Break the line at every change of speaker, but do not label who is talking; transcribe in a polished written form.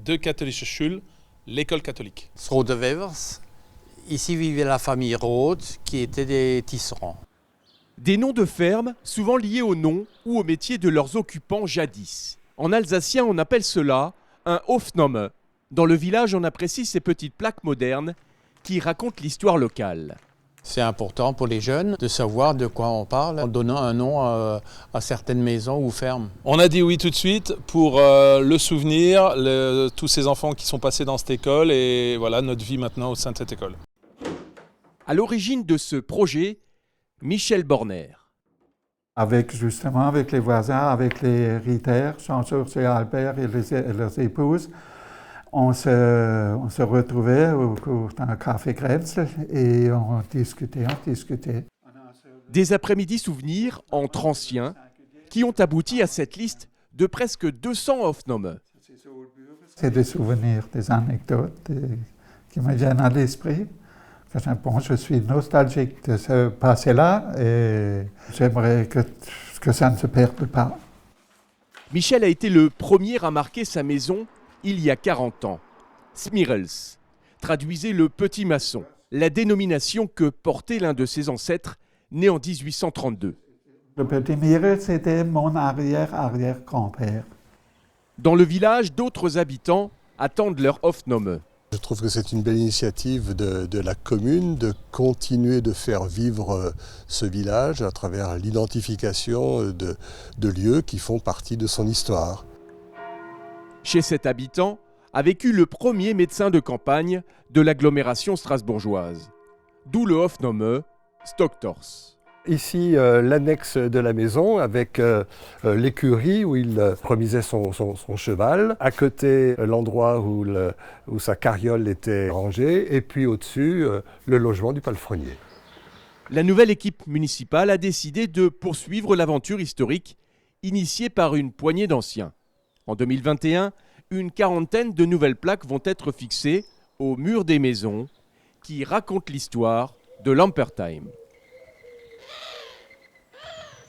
de katholische Schule, l'école catholique.
Rodewevers. Ici vivait la famille Roth, qui était des tisserands.
Des noms de fermes, souvent liés au nom ou au métier de leurs occupants jadis. En alsacien, on appelle cela un Hofname. Dans le village, on apprécie ces petites plaques modernes qui racontent l'histoire locale.
C'est important pour les jeunes de savoir de quoi on parle en donnant un nom à certaines maisons ou fermes.
On a dit oui tout de suite pour le souvenir, tous ces enfants qui sont passés dans cette école et voilà notre vie maintenant au sein de cette école.
À l'origine de ce projet, Michel Borner.
Avec les voisins, avec les Ritter, Jean-Georges et Albert et leurs épouses, on se retrouvait au cours d'un café Grenzel et on discutait.
Des après-midi souvenirs entre anciens qui ont abouti à cette liste de presque 200 Hofname.
C'est des souvenirs, des anecdotes qui me viennent à l'esprit. Bon, je suis nostalgique de ce passé-là et j'aimerais que ça ne se perde pas.
Michel a été le premier à marquer sa maison il y a 40 ans. Smirels traduisait le petit maçon, la dénomination que portait l'un de ses ancêtres, né en 1832.
Le petit Mirel, c'était mon arrière-arrière-grand-père.
Dans le village, d'autres habitants attendent leur Hofname.
Je trouve que c'est une belle initiative de la commune de continuer de faire vivre ce village à travers l'identification de lieux qui font partie de son histoire.
Chez cet habitant a vécu le premier médecin de campagne de l'agglomération strasbourgeoise. D'où le Hofname Stocktors.
Ici, l'annexe de la maison avec l'écurie où il remisait son cheval. À côté, l'endroit où sa carriole était rangée. Et puis au-dessus, le logement du palefrenier.
La nouvelle équipe municipale a décidé de poursuivre l'aventure historique initiée par une poignée d'anciens. En 2021, une quarantaine de nouvelles plaques vont être fixées au mur des maisons qui racontent l'histoire de Lampertheim.